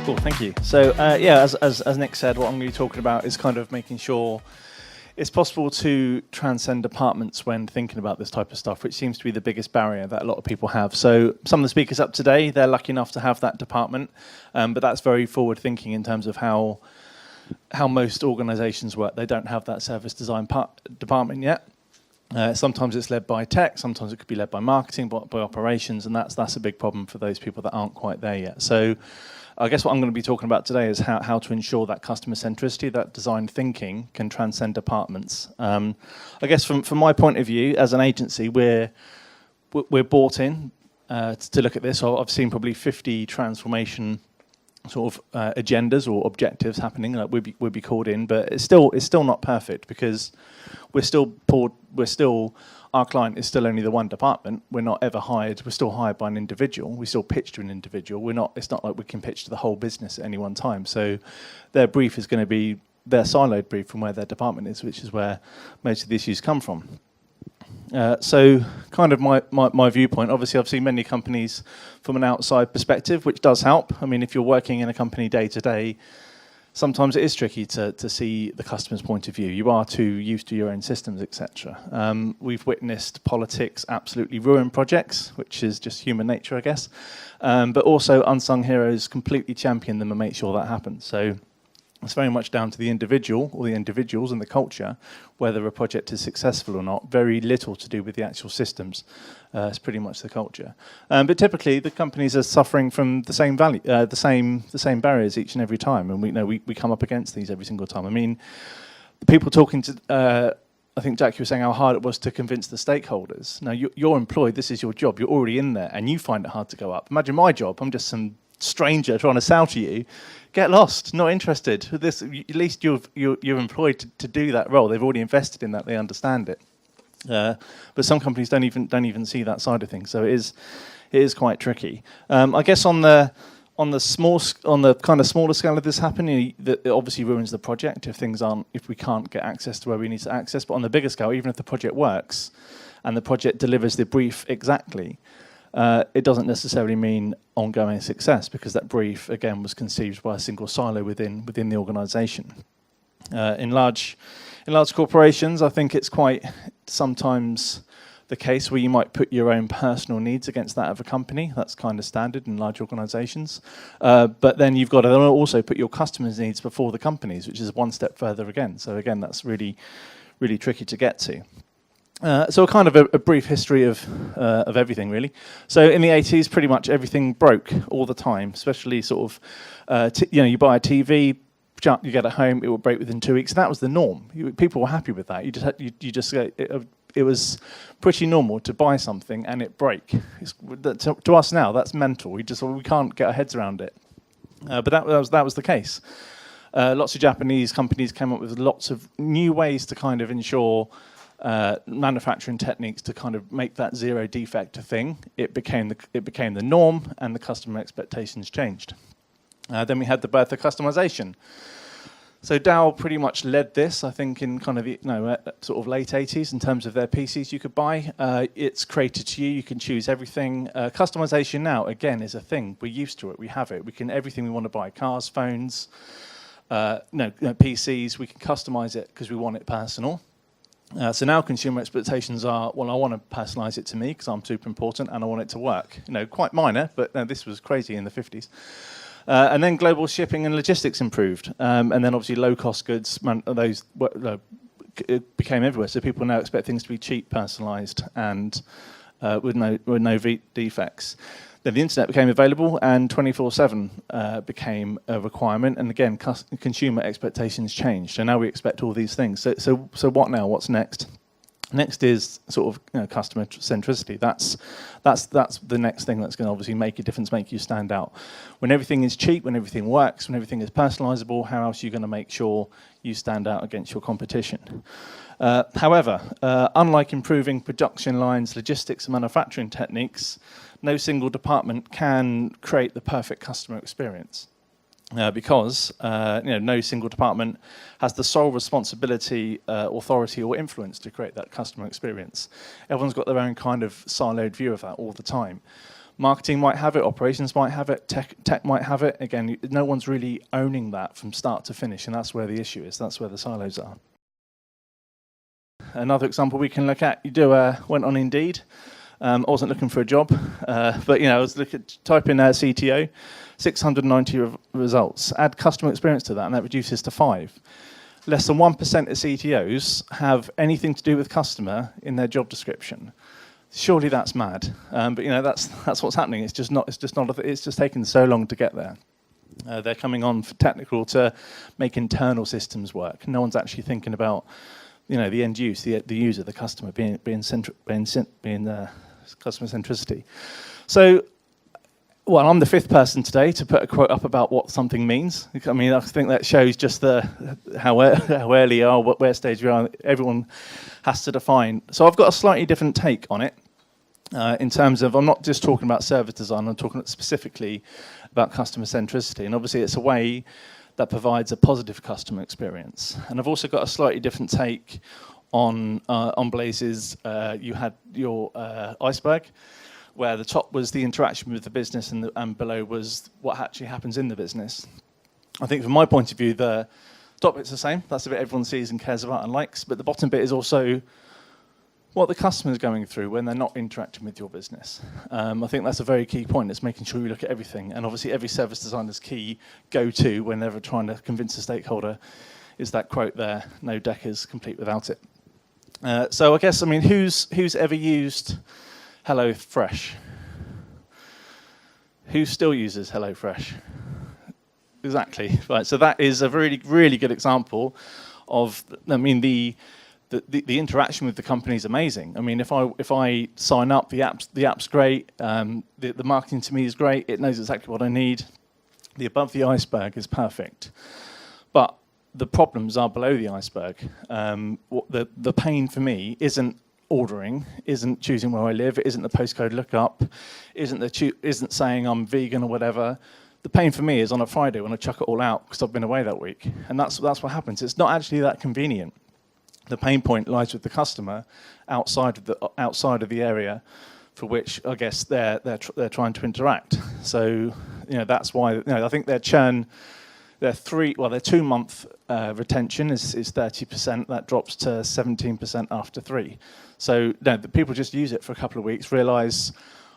Cool, thank you. So as Nick said, what I'm going to be talking about is kind of making sure it's possible to transcend departments when thinking about this type of stuff, which seems to be the biggest barrier that a lot of people have. So some of the speakers up today, they're lucky enough to have that department, but that's very forward thinking in terms of how most organizations work. They don't have that service design department yet. Sometimes it's led by tech, sometimes it could be led by marketing, by operations, and that's a big problem for those people that aren't quite there yet. So I guess what I'm going to be talking about today is how to ensure that customer centricity, that design thinking can transcend departments. I guess from my point of view, as an agency, we're bought in to look at this. So I've seen probably 50 transformation sort of agendas or objectives happening. Like we'd be called in, but it's still not perfect because our client is still only the one department. We're not ever hired. We're still hired by an individual. We still pitch to an individual. It's not like we can pitch to the whole business at any one time. So their brief is going to be their siloed brief from where their department is, which is where most of the issues come from. So kind of my viewpoint, obviously I've seen many companies from an outside perspective, which does help. I mean, if you're working in a company day to day, sometimes it is tricky to see the customer's point of view. You are too used to your own systems, etc. We've witnessed politics absolutely ruin projects, which is just human nature, I guess. But also unsung heroes completely champion them and make sure that happens. So it's very much down to the individual or the individuals and the culture, whether a project is successful or not. Very little to do with the actual systems. It's pretty much the culture. But typically, the companies are suffering from the same the same barriers each and every time, and we come up against these every single time. I mean, the people talking to. I think, Jack, you were saying how hard it was to convince the stakeholders. Now, you're employed. This is your job. You're already in there, and you find it hard to go up. Imagine my job. I'm just some stranger trying to sell to you. Get lost, not interested. This, at least you're employed to do that role. They've already invested in that. They understand it. But some companies don't even see that side of things. So it is quite tricky. I guess on the kind of smaller scale of this happening, it obviously ruins the project if we can't get access to where we need to access. But on the bigger scale, even if the project works and the project delivers the brief exactly, it doesn't necessarily mean ongoing success because that brief, again, was conceived by a single silo within the organisation. In large corporations, I think it's quite sometimes the case where you might put your own personal needs against that of a company. That's kind of standard in large organisations. But then you've got to also put your customers' needs before the company's, which is one step further again. So again, that's really, really tricky to get to. So kind of a brief history of everything, really. So in the 80s, pretty much everything broke all the time, especially sort of, you buy a TV, you get it home, it will break within 2 weeks. That was the norm. People were happy with that. It was pretty normal to buy something and it break. To us now, that's mental. We can't get our heads around it. But that was the case. Lots of Japanese companies came up with lots of new ways to kind of ensure manufacturing techniques to kind of make that zero defect a thing. It became the norm, and the customer expectations changed. Then we had the birth of customization. So Dow pretty much led this, I think, in kind of sort of late 80s in terms of their PCs you could buy. It's created to you. You can choose everything. Customization now, again, is a thing. We're used to it. We have it. We can everything we want to buy: cars, phones, PCs. We can customize it because we want it personal. So now consumer expectations are, well, I want to personalise it to me because I'm super important and I want it to work. Quite minor, but this was crazy in the 50s. And then global shipping and logistics improved. And then obviously low-cost goods, it became everywhere. So people now expect things to be cheap, personalised, and with no defects. Then the internet became available, and 24/7 became a requirement. And again, consumer expectations changed. So now we expect all these things. So what now? What's next? Next is sort of customer centricity. That's the next thing that's going to obviously make a difference, make you stand out. When everything is cheap, when everything works, when everything is personalisable, how else are you going to make sure you stand out against your competition? However, unlike improving production lines, logistics and manufacturing techniques, no single department can create the perfect customer experience. Because no single department has the sole responsibility, authority or influence to create that customer experience. Everyone's got their own kind of siloed view of that all the time. Marketing might have it, operations might have it, tech might have it. Again, no one's really owning that from start to finish, and that's where the issue is. That's where the silos are. Another example we can look at, went on Indeed. I wasn't looking for a job, but I was type in CTO, 690 results. Add customer experience to that, and that reduces to 5. Less than 1% of CTOs have anything to do with customer in their job description. Surely that's mad, but that's what's happening. It's just not. It's just taken so long to get there. They're coming on for technical to make internal systems work. No one's actually thinking about, the end use, the user, the customer being customer centricity. So, well, I'm the 5th person today to put a quote up about what something means. I mean, I think that shows just how early you are, where stage we are. Everyone has to define. So I've got a slightly different take on it. In terms of, I'm not just talking about service design, I'm talking specifically about customer centricity. And obviously it's a way that provides a positive customer experience. And I've also got a slightly different take on Blaze's. You had your iceberg, where the top was the interaction with the business and below was what actually happens in the business. I think from my point of view, the top bit's the same. That's the bit everyone sees and cares about and likes. But the bottom bit is also what the customer is going through when they're not interacting with your business. I think that's a very key point. It's making sure you look at everything. And obviously every service designer's key go-to whenever trying to convince a stakeholder is that quote there, no deck is complete without it. So I guess, who's ever used HelloFresh? Who still uses HelloFresh? Exactly, right. So that is a really, really good example of, the interaction with the company is amazing. If I sign up, the app's great. The marketing to me is great. It knows exactly what I need. The above the iceberg is perfect, but the problems are below the iceberg. The pain for me isn't ordering, isn't choosing where I live, isn't the postcode lookup, isn't saying I'm vegan or whatever. The pain for me is on a Friday when I chuck it all out because I've been away that week, and that's what happens. It's not actually that convenient. The pain point lies with the customer outside of the area for which I guess they're trying to interact. So that's why I think their churn, their 2-month retention is 30%. That drops to 17% after 3. So the people just use it for a couple of weeks, realise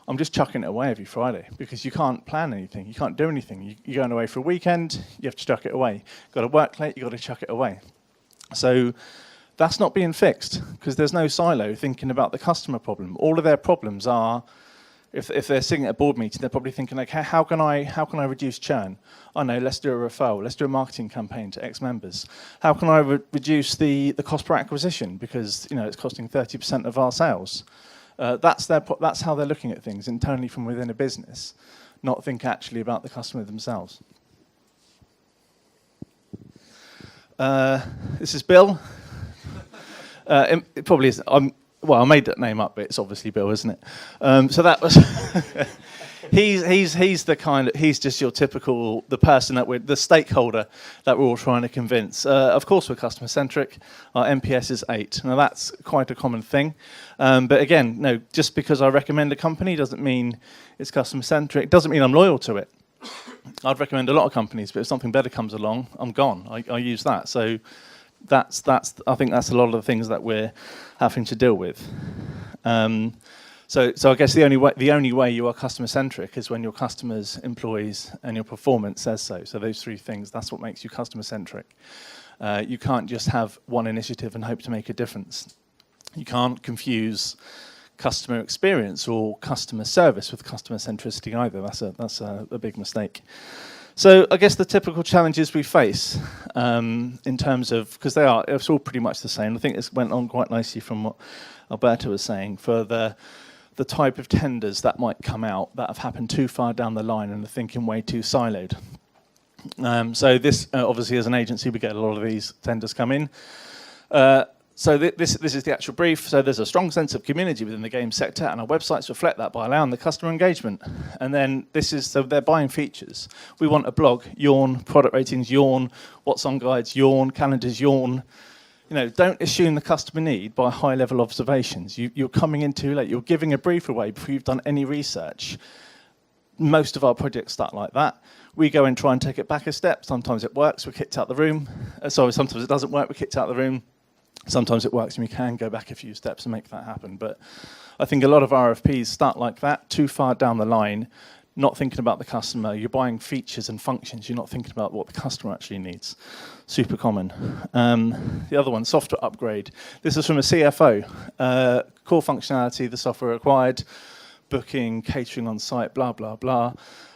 I'm just chucking it away every Friday because you can't plan anything, you can't do anything. You're going away for a weekend, you have to chuck it away. You've got to work late, you've got to chuck it away. So that's not being fixed because there's no silo thinking about the customer problem. All of their problems are, if they're sitting at a board meeting, they're probably thinking like, how can I reduce churn? Oh no, let's do a referral. Let's do a marketing campaign to X members. How can I reduce the cost per acquisition because it's costing 30% of our sales? That's how they're looking at things internally from within a business, not think actually about the customer themselves. This is Bill. It probably isn't. I made that name up, but it's obviously Bill, isn't it? So that was. He's just your typical the person the stakeholder that we're all trying to convince. Of course, we're customer centric. Our NPS is 8. Now that's quite a common thing, but again, no. Just because I recommend a company doesn't mean it's customer centric. Doesn't mean I'm loyal to it. I'd recommend a lot of companies, but if something better comes along, I'm gone. I use that. So. I think that's a lot of the things that we're having to deal with. So I guess the only way you are customer centric is when your customers, employees, and your performance says so. So those 3 things, that's what makes you customer centric. You can't just have one initiative and hope to make a difference. You can't confuse customer experience or customer service with customer centricity either. That's a big mistake. So I guess the typical challenges we face in terms of, because it's all pretty much the same. I think this went on quite nicely from what Alberto was saying for the type of tenders that might come out that have happened too far down the line and are thinking way too siloed. So this, obviously as an agency, we get a lot of these tenders come in. So this is the actual brief. So there's a strong sense of community within the game sector, and our websites reflect that by allowing the customer engagement. And then so they're buying features. We want a blog, yawn, product ratings, yawn, what's on guides, yawn, calendars, yawn. Don't assume the customer need by high-level observations. You're coming in too late. You're giving a brief away before you've done any research. most of our projects start like that. We go and try and take it back a step. Sometimes it works, we're kicked out the room. Sometimes it doesn't work, we're kicked out the room. Sometimes it works and we can go back a few steps and make that happen. But I think a lot of RFPs start like that, too far down the line, not thinking about the customer. You're buying features and functions. You're not thinking about what the customer actually needs. Super common. The other one, software upgrade. This is from a CFO. Core functionality, the software required, booking, catering on site, blah, blah, blah.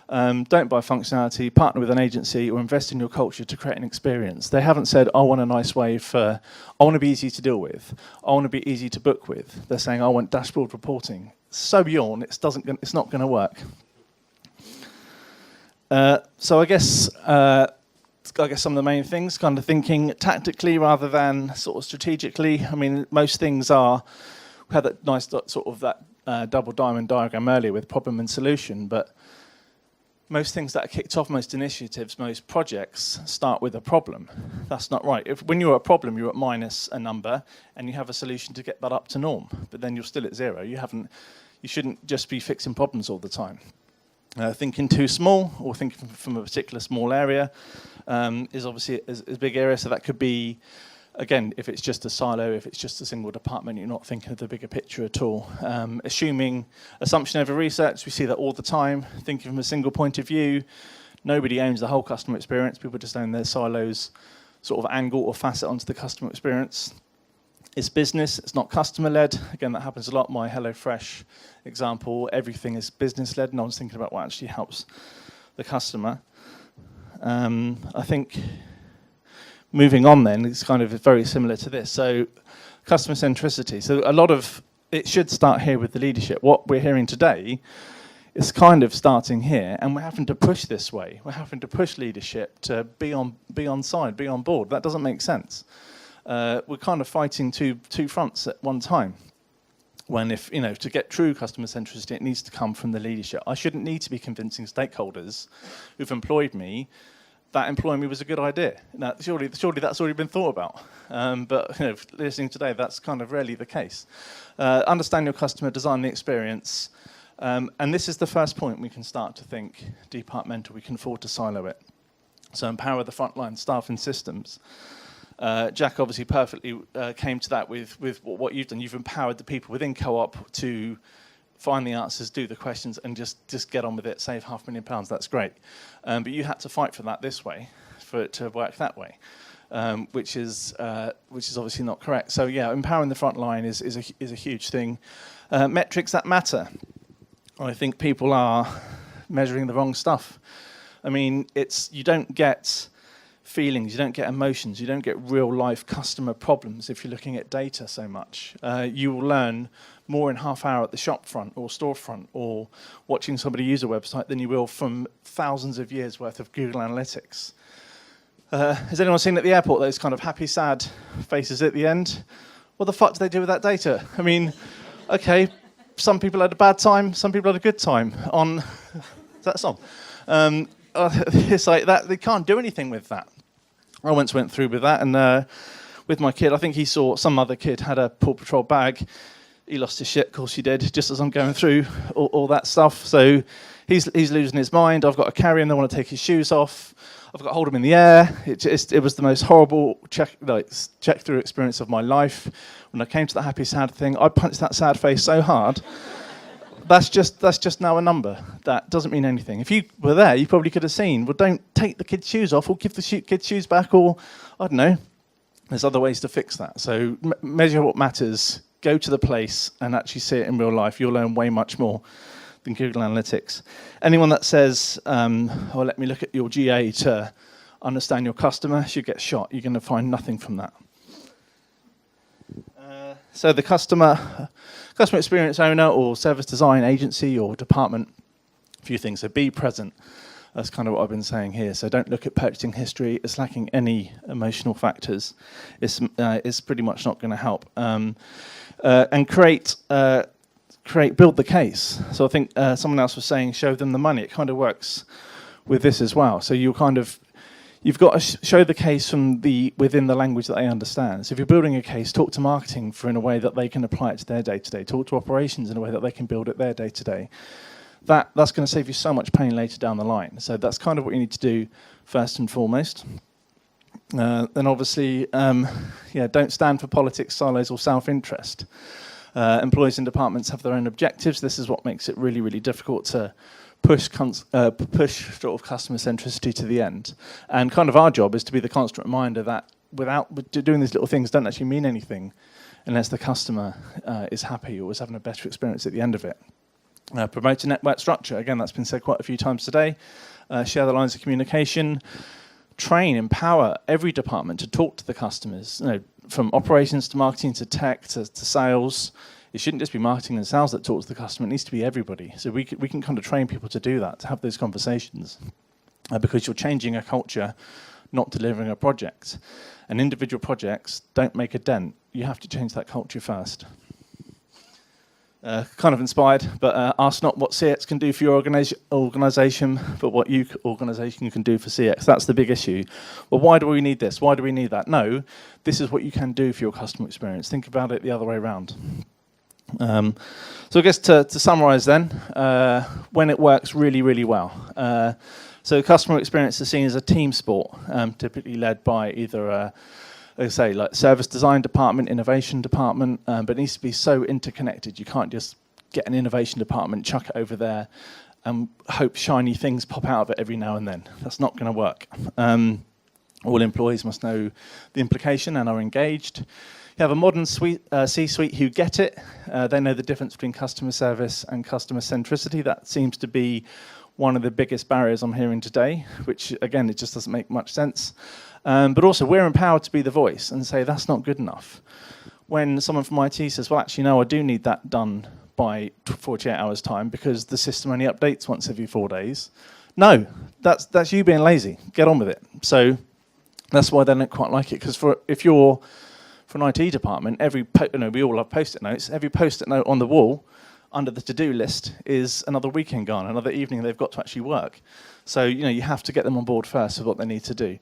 Don't buy functionality, partner with an agency, or invest in your culture to create an experience. They haven't said, I want a nice way I want to be easy to deal with. I want to be easy to book with. They're saying, I want dashboard reporting. So yawn, it's not going to work. So I guess some of the main things, kind of thinking tactically rather than sort of strategically. I mean, most things we had that nice sort of that double diamond diagram earlier with problem and solution, but most things that are kicked off, most initiatives, most projects start with a problem. That's not right. When you're at a problem, you're at minus a number, and you have a solution to get that up to norm, but then you're still at zero. You shouldn't just be fixing problems all the time. Thinking too small or thinking from a particular small area is obviously a big area. So that could be, again, if it's just a silo, if it's just a single department, you're not thinking of the bigger picture at all. Assumption over research, we see that all the time. Thinking from a single point of view, nobody owns the whole customer experience. People just own their silos sort of angle or facet onto the customer experience. It's business, it's not customer-led. Again, that happens a lot. My HelloFresh example, everything is business-led. No one's thinking about what actually helps the customer. I think moving on then, it's kind of very similar to this. So customer centricity. So a lot of it should start here with the leadership. What we're hearing today is kind of starting here, and we're having to push this way. We're having to push leadership to be on side, be on board. That doesn't make sense. We're kind of fighting two fronts at one time. When to get true customer centricity, it needs to come from the leadership. I shouldn't need to be convincing stakeholders who've employed me that employing me was a good idea. Now, surely that's already been thought about. But listening today, that's kind of rarely the case. Understand your customer, design the experience, and this is the first point we can start to think departmental. We can afford to silo it. So empower the frontline staff and systems. Jack obviously perfectly came to that with what you've done. You've empowered the people within Co-op to find the answers, do the questions, and just get on with it, save £500,000. That's great. But you had to fight for that this way, for it to work that way, which is obviously not correct. So yeah, empowering the front line is a huge thing. Metrics that matter. I think people are measuring the wrong stuff. I mean, you don't get feelings, you don't get emotions, you don't get real life customer problems if you're looking at data so much. You will learn more in half hour at the shop front or storefront or watching somebody use a website than you will from thousands of years worth of Google Analytics. Has anyone seen at the airport those kind of happy, sad faces at the end? What the fuck do they do with that data? I mean, okay, some people had a bad time, some people had a good time on is that a song? It's like that, they can't do anything with that. I once went through with that, and with my kid, I think he saw some other kid had a Paw Patrol bag. He lost his shit, of course he did, just as I'm going through all that stuff. So he's losing his mind. I've got to carry him, they want to take his shoes off. I've got to hold him in the air. It was the most horrible check-through experience of my life. When I came to the happy, sad thing, I punched that sad face so hard. That's just now a number. That doesn't mean anything. If you were there, you probably could have seen, well, don't take the kid's shoes off or give the kid's shoes back, or, I don't know. There's other ways to fix that. So measure what matters, go to the place and actually see it in real life. You'll learn way much more than Google Analytics. Anyone that says, let me look at your GA to understand your customer, should get shot. You're going to find nothing from that. So the customer experience owner or service design agency or department, a few things. So be present. That's kind of what I've been saying here. So don't look at purchasing history. It's lacking any emotional factors. It's pretty much not going to help. And build the case. So I think someone else was saying, show them the money. It kind of works with this as well. So you've got to show the case from within the language that they understand. So if you're building a case, talk to marketing in a way that they can apply it to their day-to-day. Talk to operations in a way that they can build it their day-to-day. that's going to save you so much pain later down the line. So that's kind of what you need to do first and foremost. Then obviously, don't stand for politics, silos, or self-interest. Employees in departments have their own objectives. This is what makes it really, really difficult to push sort of customer centricity to the end. And kind of our job is to be the constant reminder that without doing these little things don't actually mean anything unless the customer is happy or is having a better experience at the end of it. Promote a network structure. Again, that's been said quite a few times today. Share the lines of communication. Train, empower every department to talk to the customers, from operations to marketing to tech to sales. It shouldn't just be marketing and sales that talk to the customer. It needs to be everybody. So we can kind of train people to do that, to have those conversations, because you're changing a culture, not delivering a project. And individual projects don't make a dent. You have to change that culture first. Kind of inspired, but ask not what CX can do for your organisation, but what your organisation can do for CX. That's the big issue. Well, why do we need this? Why do we need that? No, this is what you can do for your customer experience. Think about it the other way around. So I guess to summarise then, when it works really, really well. So customer experience is seen as a team sport, typically led by either like service design department, innovation department, but it needs to be so interconnected. You can't just get an innovation department, chuck it over there, and hope shiny things pop out of it every now and then. That's not going to work. All employees must know the implication and are engaged. You have a modern C-suite who get it. They know the difference between customer service and customer centricity. That seems to be one of the biggest barriers I'm hearing today, which, again, it just doesn't make much sense. But also, we're empowered to be the voice and say, that's not good enough. When someone from IT says, well, actually, no, I do need that done by 48 hours' time because the system only updates once every 4 days. No, that's you being lazy. Get on with it. So that's why they don't quite like it, because if you're for an IT department, we all have Post-it notes. Every Post-it note on the wall under the to-do list is another weekend gone, another evening they've got to actually work. So you have to get them on board first with what they need to do.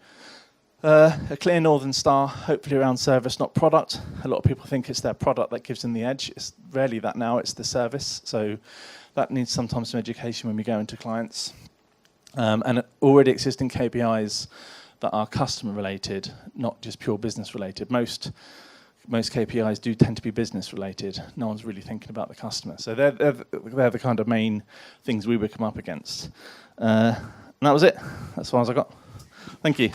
A clear Northern Star, hopefully around service, not product. A lot of people think it's their product that gives them the edge. It's rarely that now, it's the service. So that needs sometimes some education when we go into clients. And already existing KPIs that are customer related, not just pure business related. Most KPIs do tend to be business related. No one's really thinking about the customer. So they're the kind of main things we would come up against. And that was it. That's as far as I got. Thank you.